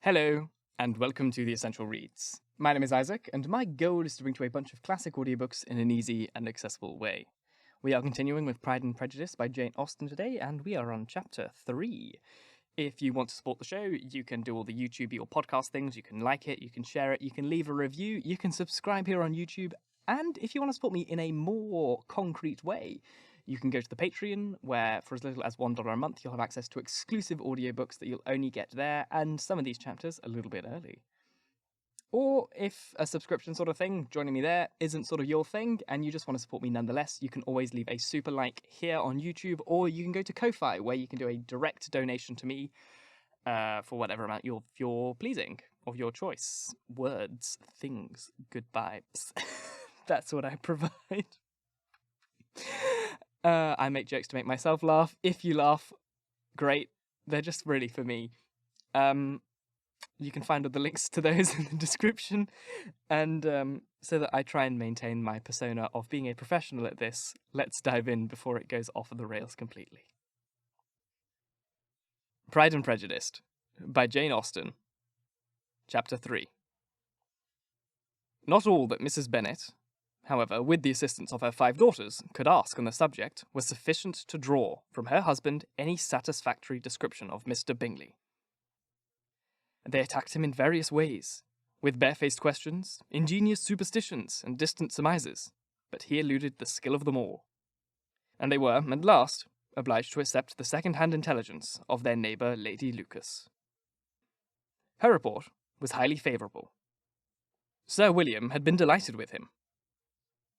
Hello, and welcome to The Essential Reads. My name is Isaac, and my goal is to bring to you a bunch of classic audiobooks in an easy and accessible way. We are continuing with Pride and Prejudice by Jane Austen today, and we are on chapter 3. If you want to support the show, you can do all the YouTube or podcast things. You can like it, you can share it, you can leave a review, you can subscribe here on YouTube, and if you want to support me in a more concrete way, you can go to the Patreon, where for as little as $1 a month, you'll have access to exclusive audiobooks that you'll only get there, and some of these chapters a little bit early. Or if a subscription sort of thing, joining me there, isn't sort of your thing, and you just want to support me nonetheless, you can always leave a super like here on YouTube, or you can go to Ko-Fi, where you can do a direct donation to me for whatever amount you're pleasing, of your choice. Words, things, good vibes. That's what I provide. I make jokes to make myself laugh. If you laugh, great. They're just really for me. You can find all the links to those in the description. And so that I try and maintain my persona of being a professional at this, let's dive in before it goes off the rails completely. Pride and Prejudice by Jane Austen. Chapter 3. Not all that Mrs. Bennet, however, with the assistance of her 5 daughters, could ask on the subject was sufficient to draw from her husband any satisfactory description of Mr. Bingley. They attacked him in various ways, with barefaced questions, ingenious superstitions, and distant surmises, but he eluded the skill of them all. And they were, at last, obliged to accept the second-hand intelligence of their neighbour Lady Lucas. Her report was highly favourable. Sir William had been delighted with him.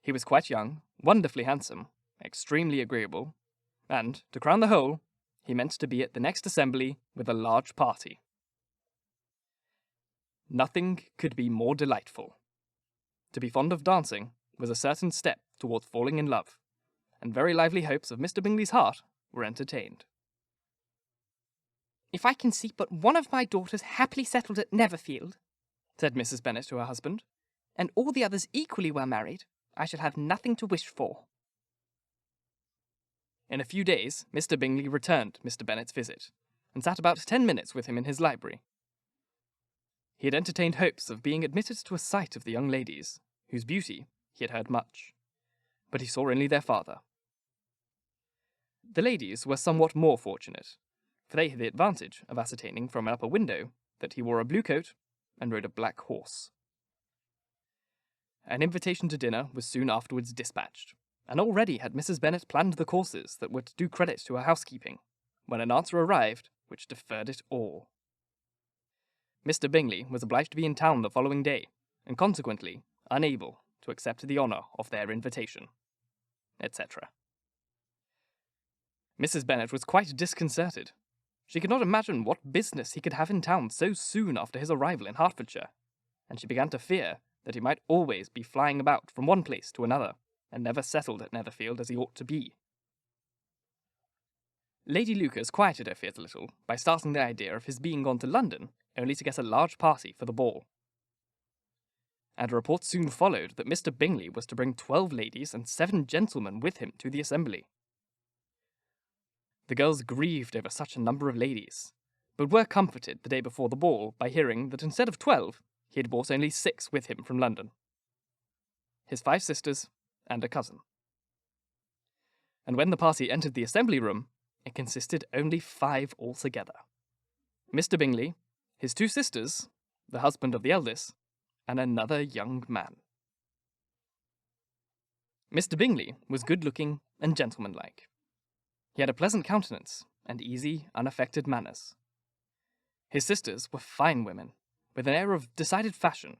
He was quite young, wonderfully handsome, extremely agreeable, and, to crown the whole, he meant to be at the next assembly with a large party. Nothing could be more delightful. To be fond of dancing was a certain step towards falling in love, and very lively hopes of Mr. Bingley's heart were entertained. "If I can see but one of my daughters happily settled at Netherfield," said Mrs. Bennet to her husband, "and all the others equally well married, I shall have nothing to wish for." In a few days, Mr. Bingley returned Mr. Bennet's visit, and sat about 10 minutes with him in his library. He had entertained hopes of being admitted to a sight of the young ladies, whose beauty he had heard much, but he saw only their father. The ladies were somewhat more fortunate, for they had the advantage of ascertaining from an upper window that he wore a blue coat and rode a black horse. An invitation to dinner was soon afterwards dispatched, and already had Mrs. Bennet planned the courses that were to do credit to her housekeeping, when an answer arrived which deferred it all. Mr. Bingley was obliged to be in town the following day, and consequently unable to accept the honour of their invitation, etc. Mrs. Bennet was quite disconcerted. She could not imagine what business he could have in town so soon after his arrival in Hertfordshire, and she began to fear that he might always be flying about from one place to another, and never settled at Netherfield as he ought to be. Lady Lucas quieted her fears a little by starting the idea of his being gone to London only to get a large party for the ball. And a report soon followed that Mr. Bingley was to bring 12 ladies and 7 gentlemen with him to the assembly. The girls grieved over such a number of ladies, but were comforted the day before the ball by hearing that instead of 12, he had brought only 6 with him from London. His 5 sisters and a cousin. And when the party entered the assembly room, it consisted only 5 altogether. Mr. Bingley, his 2 sisters, the husband of the eldest, and another young man. Mr. Bingley was good-looking and gentlemanlike. He had a pleasant countenance and easy, unaffected manners. His sisters were fine women, with an air of decided fashion.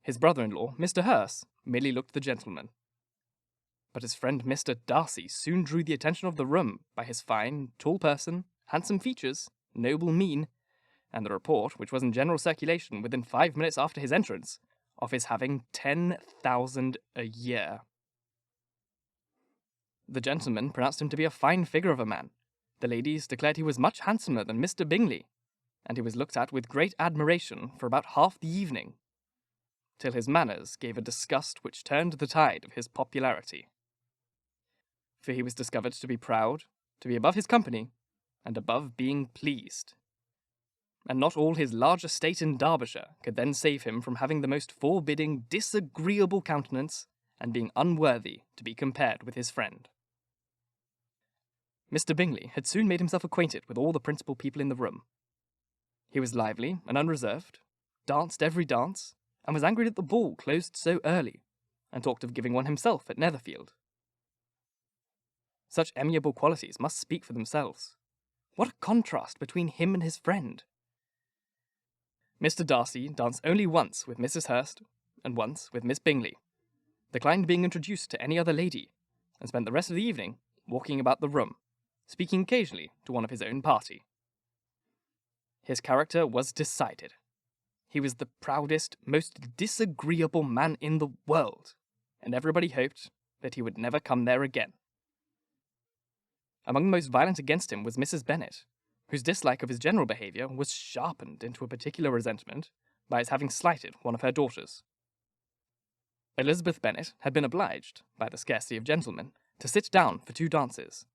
His brother-in-law, Mr. Hurst, merely looked the gentleman. But his friend Mr. Darcy soon drew the attention of the room by his fine, tall person, handsome features, noble mien, and the report, which was in general circulation within 5 minutes after his entrance, of his having 10,000 a year. The gentlemen pronounced him to be a fine figure of a man. The ladies declared he was much handsomer than Mr. Bingley, and he was looked at with great admiration for about half the evening, till his manners gave a disgust which turned the tide of his popularity. For he was discovered to be proud, to be above his company, and above being pleased. and not all his large estate in Derbyshire could then save him from having the most forbidding, disagreeable countenance, and being unworthy to be compared with his friend. Mr. Bingley had soon made himself acquainted with all the principal people in the room. He was lively and unreserved, danced every dance, and was angry that the ball closed so early, and talked of giving one himself at Netherfield. Such amiable qualities must speak for themselves. What a contrast between him and his friend! Mr. Darcy danced only once with Mrs. Hurst, and once with Miss Bingley, declined being introduced to any other lady, and spent the rest of the evening walking about the room, speaking occasionally to one of his own party. His character was decided. He was the proudest, most disagreeable man in the world, and everybody hoped that he would never come there again. Among the most violent against him was Mrs. Bennet, whose dislike of his general behaviour was sharpened into a particular resentment by his having slighted one of her daughters. Elizabeth Bennet had been obliged, by the scarcity of gentlemen, to sit down for 2 dances,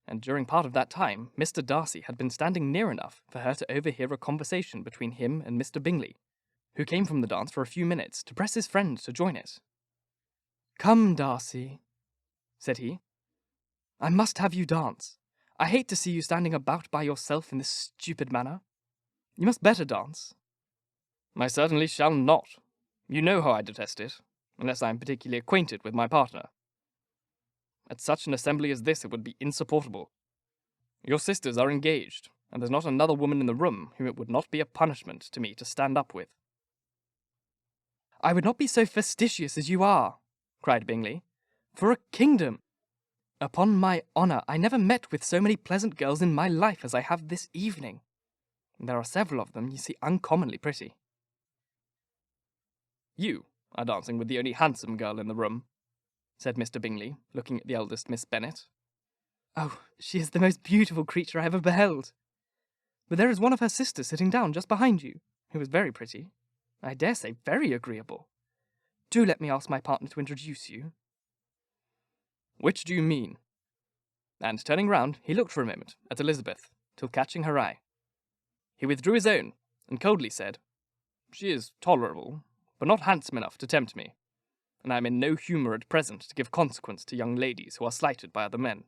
and during part of that time Mr. Darcy had been standing near enough for her to overhear a conversation between him and Mr. Bingley, who came from the dance for a few minutes to press his friend to join it. "Come, Darcy," said he. "I must have you dance. I hate to see you standing about by yourself in this stupid manner. You must better dance." "I certainly shall not. You know how I detest it, unless I am particularly acquainted with my partner. At such an assembly as this it would be insupportable. Your sisters are engaged, and there's not another woman in the room whom it would not be a punishment to me to stand up with." "I would not be so fastidious as you are," cried Bingley, "for a kingdom. Upon my honour, I never met with so many pleasant girls in my life as I have this evening. There are several of them, you see, uncommonly pretty." "You are dancing with the only handsome girl in the room," said Mr. Bingley, looking at the eldest Miss Bennet. "Oh, she is the most beautiful creature I ever beheld. But there is one of her sisters sitting down just behind you, who is very pretty. I dare say very agreeable. Do let me ask my partner to introduce you." "Which do you mean?" And turning round, he looked for a moment at Elizabeth, till catching her eye, he withdrew his own, and coldly said, "She is tolerable, but not handsome enough to tempt me, and I am in no humour at present to give consequence to young ladies who are slighted by other men.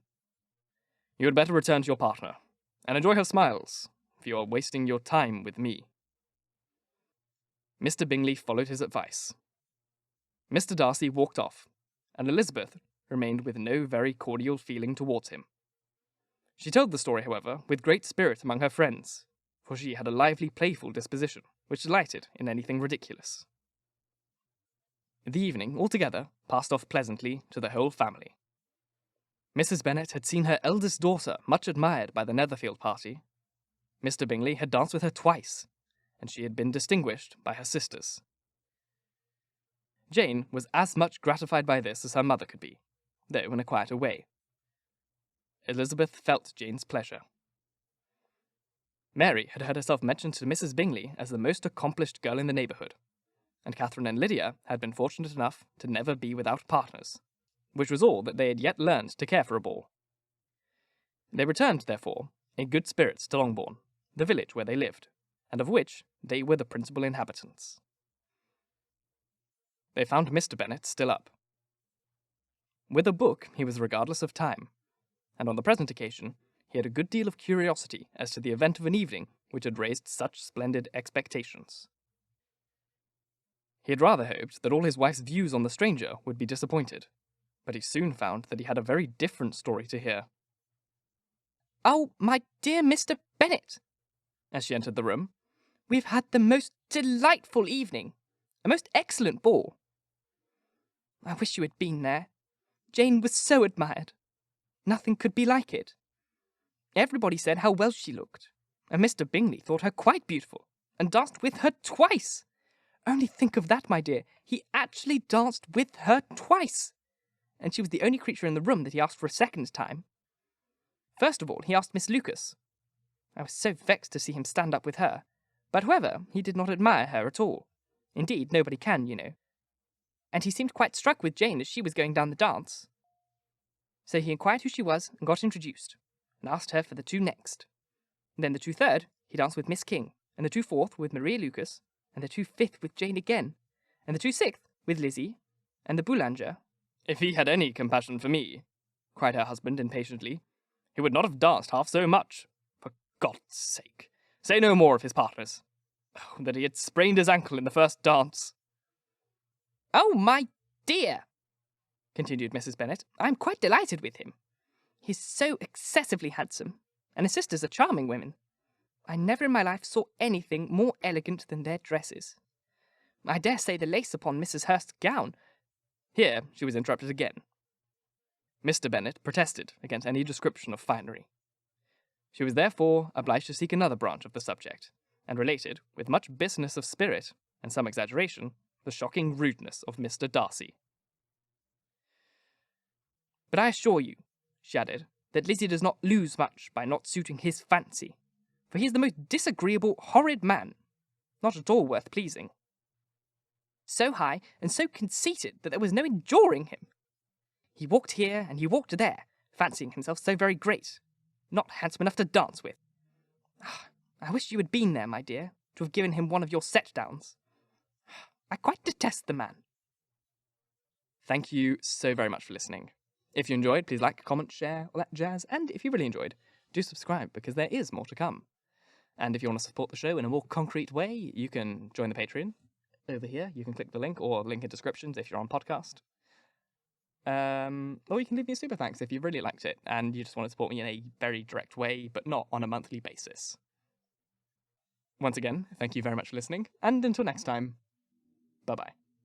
You had better return to your partner, and enjoy her smiles, for you are wasting your time with me." Mr. Bingley followed his advice. Mr. Darcy walked off, and Elizabeth remained with no very cordial feeling towards him. She told the story, however, with great spirit among her friends, for she had a lively, playful disposition, which delighted in anything ridiculous. The evening, altogether, passed off pleasantly to the whole family. Mrs. Bennet had seen her eldest daughter much admired by the Netherfield party. Mr. Bingley had danced with her twice, and she had been distinguished by her sisters. Jane was as much gratified by this as her mother could be, though in a quieter way. Elizabeth felt Jane's pleasure. Mary had heard herself mentioned to Mrs. Bingley as the most accomplished girl in the neighbourhood, and Catherine and Lydia had been fortunate enough to never be without partners, which was all that they had yet learned to care for a ball. They returned, therefore, in good spirits to Longbourn, the village where they lived, and of which they were the principal inhabitants. They found Mr. Bennet still up. With a book he was regardless of time, and on the present occasion he had a good deal of curiosity as to the event of an evening which had raised such splendid expectations. He had rather hoped that all his wife's views on the stranger would be disappointed, but he soon found that he had a very different story to hear. "Oh, my dear Mr. Bennet," as she entered the room, "we've had the most delightful evening, a most excellent ball. I wish you had been there. Jane was so admired. Nothing could be like it. Everybody said how well she looked, and Mr. Bingley thought her quite beautiful, and danced with her twice. Only think of that, my dear. He actually danced with her twice, and she was the only creature in the room that he asked for a second time. First of all, he asked Miss Lucas. I was so vexed to see him stand up with her, but however, he did not admire her at all. Indeed, nobody can, you know. And he seemed quite struck with Jane as she was going down the dance. So he inquired who she was and got introduced, and asked her for the 2 next. And then the 2 third, he danced with Miss King, and the 2/4 with Maria Lucas, and the 2/5 with Jane again, and the 2/6 with Lizzie, and the Boulanger. If he had any compassion for me, cried her husband impatiently, he would not have danced half so much. For God's sake, say no more of his partners. Oh, that he had sprained his ankle in the first dance. Oh, my dear, continued Mrs. Bennet, I'm quite delighted with him. He's so excessively handsome, and his sisters are charming women. I never in my life saw anything more elegant than their dresses. I dare say the lace upon Mrs. Hurst's gown. Here she was interrupted again. Mr. Bennet protested against any description of finery. She was therefore obliged to seek another branch of the subject, and related, with much business of spirit and some exaggeration, the shocking rudeness of Mr. Darcy. But I assure you, she added, that Lizzie does not lose much by not suiting his fancy, for he is the most disagreeable, horrid man, not at all worth pleasing. So high and so conceited that there was no enduring him. He walked here and he walked there, fancying himself so very great, not handsome enough to dance with. I wish you had been there, my dear, to have given him one of your set-downs. I quite detest the man. Thank you so very much for listening. If you enjoyed, please like, comment, share, all that jazz, and if you really enjoyed, do subscribe because there is more to come. And if you want to support the show in a more concrete way, you can join the Patreon. Over here, you can click the link or link in descriptions if you're on podcast. Or you can leave me a super thanks if you really liked it and you just want to support me in a very direct way, but not on a monthly basis. Once again, thank you very much for listening, and until next time, bye-bye.